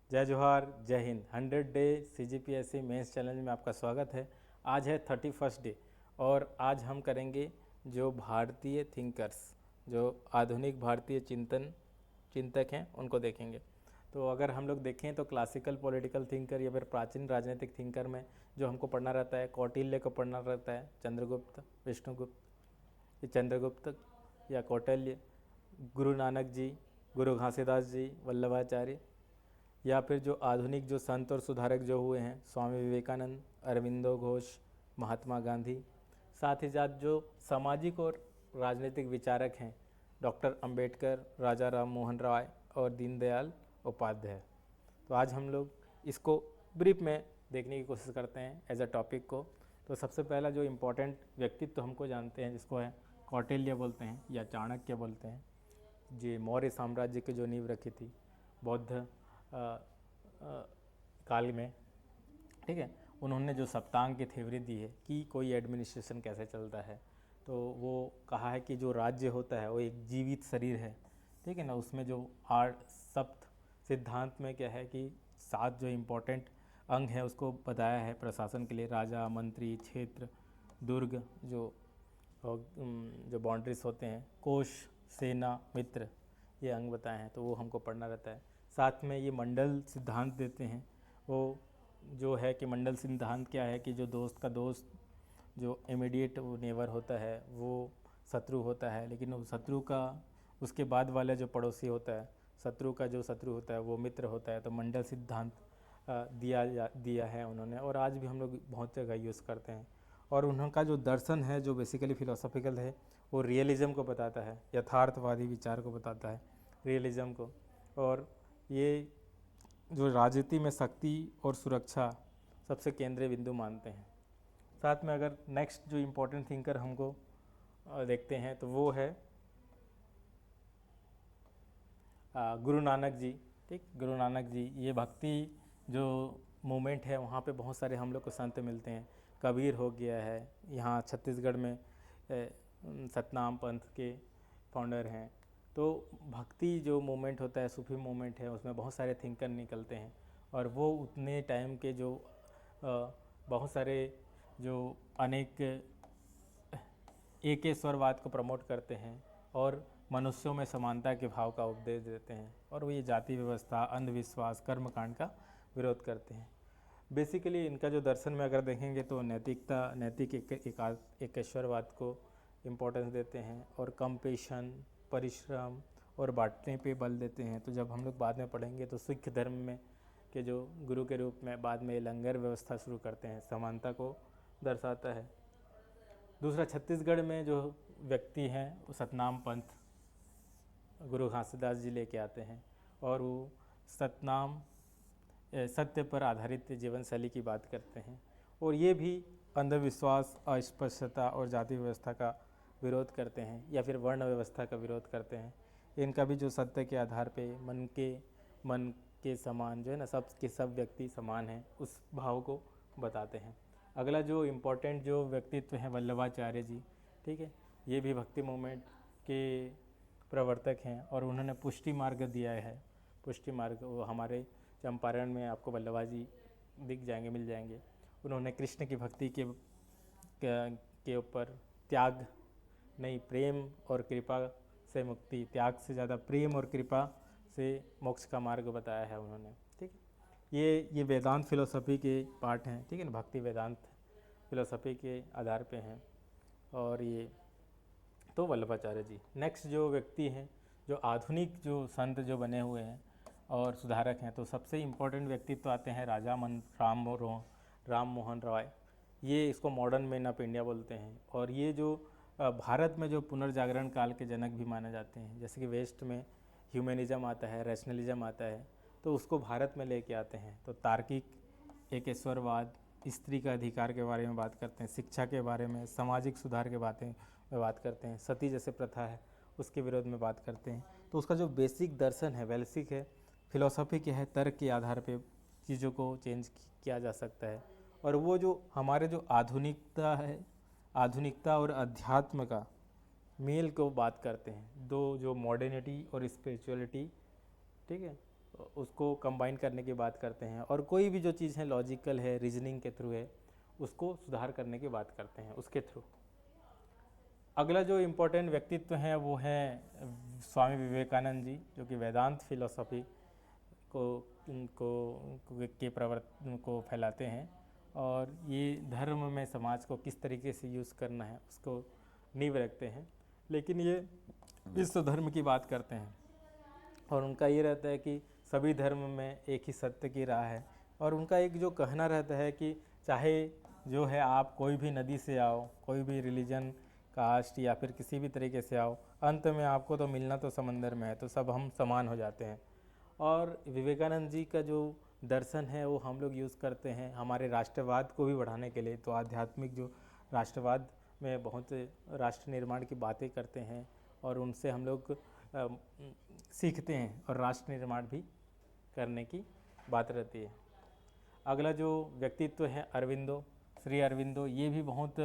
जय जोहार, जय हिंद। 100 डे CGPSC मेंस चैलेंज में आपका स्वागत है। आज है 31st डे और आज हम करेंगे जो भारतीय थिंकर्स, जो आधुनिक भारतीय चिंतक हैं उनको देखेंगे। तो अगर हम लोग देखें तो क्लासिकल पॉलिटिकल थिंकर या फिर प्राचीन राजनीतिक थिंकर में जो हमको पढ़ना रहता है, कौटिल्य को पढ़ना रहता है, चंद्रगुप्त, विष्णुगुप्त, चंद्रगुप्त या कौटिल्य, गुरु नानक जी, गुरु घासीदास जी, वल्लभाचार्य, या फिर जो आधुनिक जो संत और सुधारक जो हुए हैं, स्वामी विवेकानंद, अरविंदो घोष, महात्मा गांधी। साथ ही साथ जो सामाजिक और राजनीतिक विचारक हैं, डॉक्टर अंबेडकर, राजा राम मोहन राय और दीनदयाल उपाध्याय। तो आज हम लोग इसको ब्रीफ में देखने की कोशिश करते हैं एज अ टॉपिक को। तो सबसे पहला जो इम्पोर्टेंट व्यक्तित्व तो हमको जानते हैं, जिसको है कौटिल्य बोलते हैं या चाणक्य बोलते हैं, जी मौर्य साम्राज्य की जो नींव रखी थी बौद्ध काल में, ठीक है। उन्होंने जो सप्तांग की थ्योरी दी है कि कोई एडमिनिस्ट्रेशन कैसे चलता है, तो वो कहा है कि जो राज्य होता है वो एक जीवित शरीर है, ठीक है ना। उसमें जो 8 सप्त सिद्धांत में क्या है कि 7 जो इम्पोर्टेंट अंग है उसको बताया है प्रशासन के लिए। राजा, मंत्री, क्षेत्र, दुर्ग, जो बाउंड्रीज होते हैं, कोश, सेना, मित्र, ये अंग बताए हैं, तो वो हमको पढ़ना रहता है। साथ में ये मंडल सिद्धांत देते हैं। वो जो है कि मंडल सिद्धांत क्या है कि जो दोस्त का दोस्त, जो इमीडिएट वो नेबर होता है वो शत्रु होता है, लेकिन वो शत्रु का उसके बाद वाला जो पड़ोसी होता है, शत्रु का जो शत्रु होता है वो मित्र होता है। तो मंडल सिद्धांत दिया है उन्होंने, और आज भी हम लोग बहुत जगह यूज़ करते हैं। और उनका जो दर्शन है, जो बेसिकली फिलोसॉफिकल है, वो रियलिज़म को बताता है, यथार्थवादी विचार को बताता है, रियलिज़म को। और ये जो राजनीति में शक्ति और सुरक्षा सबसे केंद्रीय बिंदु मानते हैं। साथ में अगर नेक्स्ट जो इम्पोर्टेंट थिंकर हमको देखते हैं तो वो है गुरु नानक जी, ठीक। गुरु नानक जी, ये भक्ति जो मूवमेंट है वहाँ पे बहुत सारे हम लोग को संत मिलते हैं। कबीर हो गया है, यहाँ छत्तीसगढ़ में सतनाम पंथ के फाउंडर हैं। तो भक्ति जो मूवमेंट होता है, सूफी मूवमेंट है, उसमें बहुत सारे थिंकर निकलते हैं, और वो उतने टाइम के जो बहुत सारे जो अनेक एकेश्वरवाद को प्रमोट करते हैं और मनुष्यों में समानता के भाव का उपदेश देते हैं, और वो ये जाति व्यवस्था, अंधविश्वास, कर्मकांड का विरोध करते हैं। बेसिकली इनका जो दर्शन में अगर देखेंगे तो नैतिक एकेश्वरवाद को इम्पोर्टेंस देते हैं, और कंपेशन, परिश्रम और बांटने पे बल देते हैं। तो जब हम लोग बाद में पढ़ेंगे तो सिख धर्म में के जो गुरु के रूप में बाद में लंगर व्यवस्था शुरू करते हैं, समानता को दर्शाता है। दूसरा, छत्तीसगढ़ में जो व्यक्ति हैं वो सतनाम पंथ गुरु घासीदास जी लेके आते हैं, और वो सत्य पर आधारित जीवन शैली की बात करते हैं, और ये भी अंधविश्वास, अस्पृश्यता और जाति व्यवस्था का विरोध करते हैं, या फिर वर्ण व्यवस्था का विरोध करते हैं। इनका भी जो सत्य के आधार पे मन के समान जो है ना, सब व्यक्ति समान हैं, उस भाव को बताते हैं। अगला जो इम्पोर्टेंट जो व्यक्तित्व हैं वल्लभाचार्य जी, ठीक है। ये भी भक्ति मूवमेंट के प्रवर्तक हैं, और उन्होंने पुष्टि मार्ग दिया है। पुष्टि मार्ग वो हमारे चंपारण में आपको वल्लभा जी दिख जाएंगे, मिल जाएंगे। उन्होंने कृष्ण की भक्ति के ऊपर त्याग नहीं, प्रेम और कृपा से मुक्ति, त्याग से ज़्यादा प्रेम और कृपा से मोक्ष का मार्ग बताया है उन्होंने, ठीक है। ये वेदांत फिलोसफी के पार्ट हैं, ठीक है ना, भक्ति वेदांत फिलोसफी के आधार पे हैं। और ये तो वल्लभाचार्य जी। नेक्स्ट जो व्यक्ति हैं, जो आधुनिक जो संत जो बने हुए हैं और सुधारक हैं, तो सबसे इम्पोर्टेंट व्यक्तित्व तो आते हैं राम मोहन रॉय। ये इसको मॉडर्न मैन ऑफ इंडिया बोलते हैं, और ये जो भारत में जो पुनर्जागरण काल के जनक भी माने जाते हैं। जैसे कि वेस्ट में ह्यूमनिज्म आता है, रैशनलिज्म आता है, तो उसको भारत में लेके आते हैं। तो तार्किक एकेश्वरवाद, स्त्री का अधिकार के बारे में बात करते हैं, शिक्षा के बारे में, सामाजिक सुधार के बातें में बात करते हैं, सती जैसे प्रथा है उसके विरोध में बात करते हैं। तो उसका जो बेसिक दर्शन है, बेसिक है फिलोसफी के है, तर्क के आधार पे चीज़ों को चेंज किया जा सकता है। और वो जो हमारे जो आधुनिकता है, आधुनिकता और अध्यात्म का मेल को बात करते हैं, दो जो मॉडर्निटी और स्पिरिचुअलिटी, ठीक है, उसको कंबाइन करने की बात करते हैं, और कोई भी जो चीज़ है लॉजिकल है, रीजनिंग के थ्रू है, उसको सुधार करने की बात करते हैं उसके थ्रू। अगला जो इम्पोर्टेंट व्यक्तित्व हैं वो हैं स्वामी विवेकानंद जी, जो कि वेदांत फिलोसॉफी को के प्रवर्तन को फैलाते हैं, और ये धर्म में समाज को किस तरीके से यूज़ करना है उसको नींव रखते हैं। लेकिन ये विश्व धर्म की बात करते हैं, और उनका ये रहता है कि सभी धर्म में एक ही सत्य की राह है। और उनका एक जो कहना रहता है कि चाहे जो है आप कोई भी नदी से आओ, कोई भी रिलीजन, कास्ट या फिर किसी भी तरीके से आओ, अंत में आपको तो मिलना तो समंदर में है, तो सब हम समान हो जाते हैं। और विवेकानंद जी का जो दर्शन है वो हम लोग यूज़ करते हैं हमारे राष्ट्रवाद को भी बढ़ाने के लिए। तो आध्यात्मिक जो राष्ट्रवाद में बहुत राष्ट्र निर्माण की बातें करते हैं, और उनसे हम लोग सीखते हैं और राष्ट्र निर्माण भी करने की बात रहती है। अगला जो व्यक्तित्व है अरविंदो, श्री अरविंदो, ये भी बहुत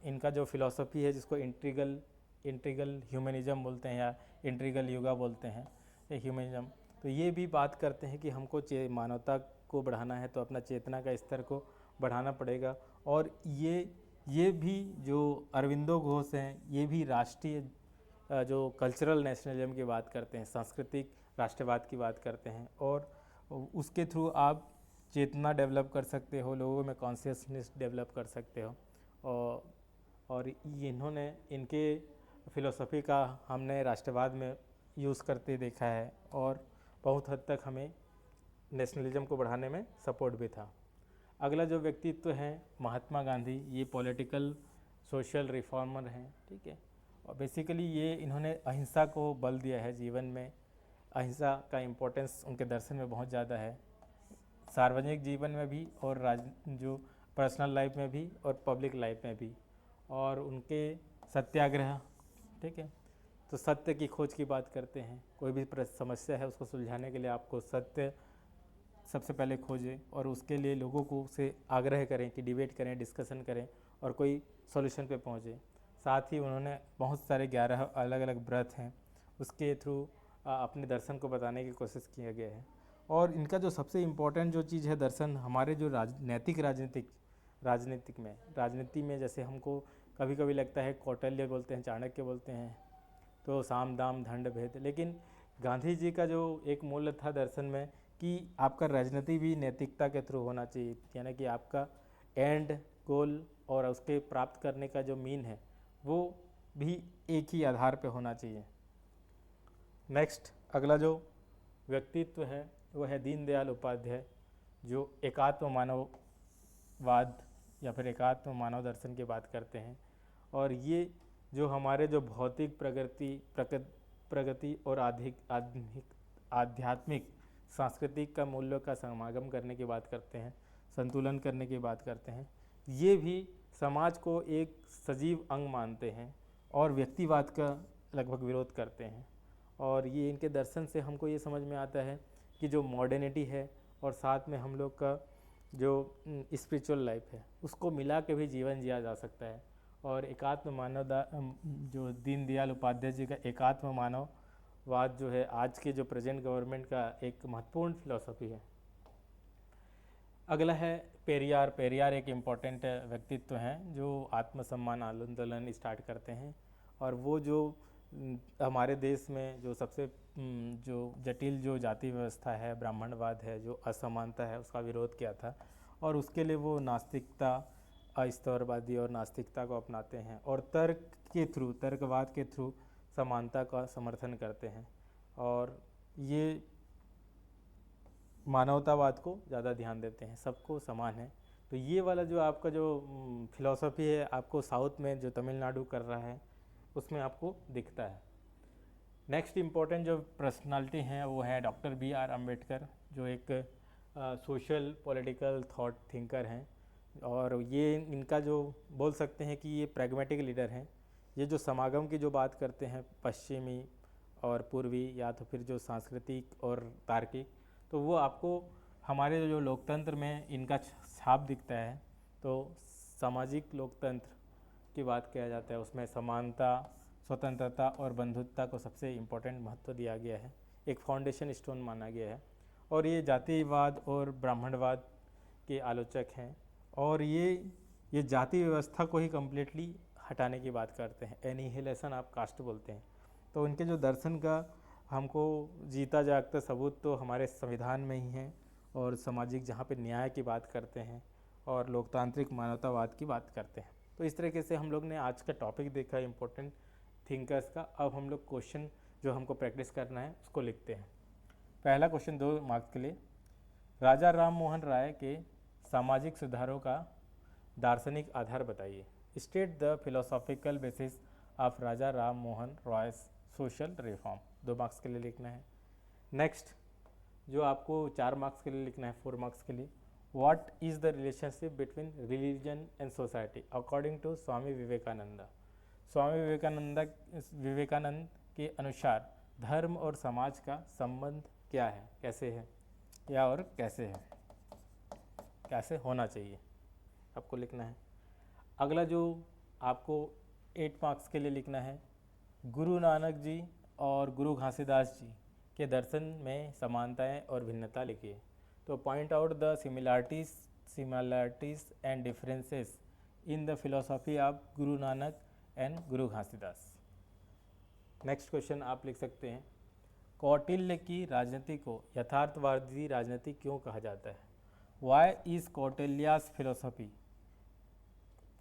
इनका जो फिलॉसफी है जिसको इंट्रीगल ह्यूमनिज्म बोलते हैं या इंट्रीगल युगा बोलते हैं, ह्यूमनिज्म, तो ये भी बात करते हैं कि हमको मानवता को बढ़ाना है तो अपना चेतना का स्तर को बढ़ाना पड़ेगा। और ये भी जो अरविंदो घोष हैं, ये भी राष्ट्रीय जो कल्चरल नेशनलिज्म की बात करते हैं, सांस्कृतिक राष्ट्रवाद की बात करते हैं, और उसके थ्रू आप चेतना डेवलप कर सकते हो, लोगों में कॉन्शियसनेस डेवलप कर सकते हो। और इन्होंने इनके फिलोसफी का हमने राष्ट्रवाद में यूज़ करते देखा है, और बहुत हद तक हमें नेशनलिज्म को बढ़ाने में सपोर्ट भी था। अगला जो व्यक्तित्व है महात्मा गांधी, ये पॉलिटिकल सोशल रिफॉर्मर हैं, ठीक है। और बेसिकली ये इन्होंने अहिंसा को बल दिया है जीवन में। अहिंसा का इम्पोर्टेंस उनके दर्शन में बहुत ज़्यादा है, सार्वजनिक जीवन में भी और जो पर्सनल लाइफ में भी और पब्लिक लाइफ में भी। और उनके सत्याग्रह, ठीक है, तो सत्य की खोज की बात करते हैं। कोई भी समस्या है उसको सुलझाने के लिए आपको सत्य सबसे पहले खोजें, और उसके लिए लोगों को से आग्रह करें कि डिबेट करें, डिस्कशन करें और कोई सॉल्यूशन पे पहुँचे। साथ ही उन्होंने बहुत सारे 11 अलग अलग व्रत हैं, उसके थ्रू अपने दर्शन को बताने की कोशिश किया गया है। और इनका जो सबसे इम्पोर्टेंट जो चीज़ है दर्शन, हमारे जो नैतिक राजनीति में जैसे हमको कभी कभी लगता है कौटिल्य बोलते हैं, चाणक्य बोलते हैं, तो साम दाम दंड भेद, लेकिन गांधी जी का जो एक मूल्य था दर्शन में कि आपका राजनीति भी नैतिकता के थ्रू होना चाहिए, यानी कि आपका एंड गोल और उसके प्राप्त करने का जो मीन है वो भी एक ही आधार पे होना चाहिए। नेक्स्ट अगला जो व्यक्तित्व है वो है दीनदयाल उपाध्याय, जो एकात्म मानववाद या फिर एकात्म मानव दर्शन की बात करते हैं। और ये जो हमारे जो भौतिक प्रगति और आध्यात्मिक सांस्कृतिक का मूल्यों का समागम करने की बात करते हैं, संतुलन करने की बात करते हैं। ये भी समाज को एक सजीव अंग मानते हैं और व्यक्तिवाद का लगभग विरोध करते हैं। और ये इनके दर्शन से हमको ये समझ में आता है कि जो मॉडर्निटी है और साथ में हम लोग का जो स्पिरिचुअल लाइफ है उसको मिला के भी जीवन जिया जा सकता है। और एकात्म मानवता जो दीनदयाल उपाध्याय जी का एकात्म मानववाद जो है आज के जो प्रेजेंट गवर्नमेंट का एक महत्वपूर्ण फिलॉसफी है। अगला है पेरियार एक इम्पॉर्टेंट व्यक्तित्व हैं जो आत्मसम्मान आंदोलन स्टार्ट करते हैं। और वो जो हमारे देश में जो सबसे जो जटिल जो जाति व्यवस्था है, ब्राह्मणवाद है, जो असमानता है, उसका विरोध किया था। और उसके लिए वो नास्तिकता, अस्तरवादी और नास्तिकता को अपनाते हैं और तर्कवाद के थ्रू समानता का समर्थन करते हैं। और ये मानवतावाद को ज़्यादा ध्यान देते हैं, सबको समान है। तो ये वाला जो आपका जो फिलॉसफी है आपको साउथ में जो तमिलनाडु कर रहा है उसमें आपको दिखता है। नेक्स्ट इम्पोर्टेंट जो पर्सनालिटी हैं वो है डॉक्टर BR अम्बेडकर, जो एक सोशल पॉलिटिकल थॉट थिंकर हैं। और ये इनका जो बोल सकते हैं कि ये प्रैग्मेटिक लीडर हैं। ये जो समागम की जो बात करते हैं पश्चिमी और पूर्वी या तो फिर जो सांस्कृतिक और तार्किक, तो वो आपको हमारे जो लोकतंत्र में इनका छाप दिखता है। तो सामाजिक लोकतंत्र की बात किया जाता है, उसमें समानता, स्वतंत्रता और बंधुत्व को सबसे इम्पोर्टेंट महत्व दिया गया है। एक फाउंडेशन स्टोन माना गया है। और ये जातिवाद और ब्राह्मणवाद के आलोचक हैं, और ये जाति व्यवस्था को ही कम्प्लीटली हटाने की बात करते हैं, एनिहिलेशन ऑफ कास्ट बोलते हैं। तो उनके जो दर्शन का हमको जीता जागता सबूत तो हमारे संविधान में ही है, और सामाजिक जहाँ पे न्याय की बात करते हैं और लोकतांत्रिक मानवतावाद की बात करते हैं। तो इस तरीके से हम लोग ने आज का टॉपिक देखा इम्पोर्टेंट थिंकर्स का। अब हम लोग क्वेश्चन जो हमको प्रैक्टिस करना है उसको लिखते हैं। पहला क्वेश्चन 2 मार्क्स के लिए, राजा राम मोहन राय के सामाजिक सुधारों का दार्शनिक आधार बताइए। State the philosophical basis of Raja Ram Mohan Roy social reform. 2 marks के लिए लिखना है। नेक्स्ट जो आपको 4 मार्क्स के लिए लिखना है, 4 मार्क्स के लिए, what is the relationship between religion and society according to Swami Vivekananda. Swami Vivekananda के अनुसार धर्म और समाज का संबंध क्या है, कैसे है, या और कैसे है, कैसे होना चाहिए, आपको लिखना है। अगला जो आपको 8 मार्क्स के लिए लिखना है, गुरु नानक जी और गुरु घासीदास जी के दर्शन में समानताएं और भिन्नता लिखिए। तो point out the similarities and differences in the philosophy of Guru Nanak and Guru Ghasidas. Next question आप लिख सकते हैं, कौटिल्य की राजनीति को यथार्थवादी राजनीति क्यों कहा जाता है। Why is Kautilya's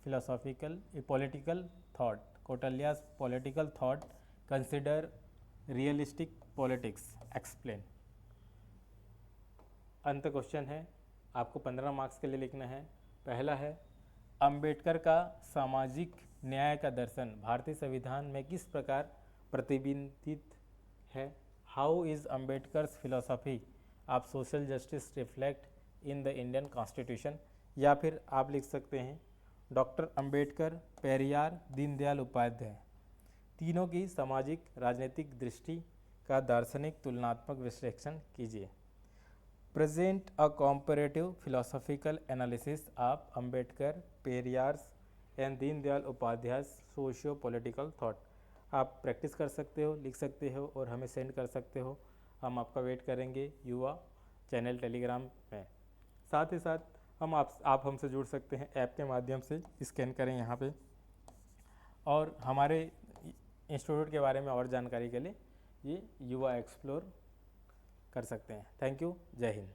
philosophical a political thought, Kautilya's political thought consider realistic politics, explain। अंत क्वेश्चन है, आपको 15 मार्क्स के लिए लिखना है। पहला है, अंबेडकर का सामाजिक न्याय का दर्शन भारतीय संविधान में किस प्रकार प्रतिबिंबित है। How is Ambedkar's philosophy of social justice reflect in the Indian constitution. या फिर आप लिख सकते हैं, डॉक्टर अंबेडकर, पेरियार, दीनदयाल उपाध्याय तीनों की सामाजिक राजनीतिक दृष्टि का दार्शनिक तुलनात्मक विश्लेषण कीजिए। Present a comparative philosophical analysis of Ambedkar, Periyar's and Deendayal Upadhyaya socio political thought. आप प्रैक्टिस कर सकते हो, लिख सकते हो और हमें सेंड कर सकते हो। हम आपका वेट करेंगे युवा चैनल टेलीग्राम में। साथ ही साथ आप हमसे जुड़ सकते हैं ऐप के माध्यम से, स्कैन करें यहाँ पे, और हमारे इंस्टीट्यूट के बारे में और जानकारी के लिए ये युवा एक्सप्लोर कर सकते हैं। थैंक यू, जय हिंद।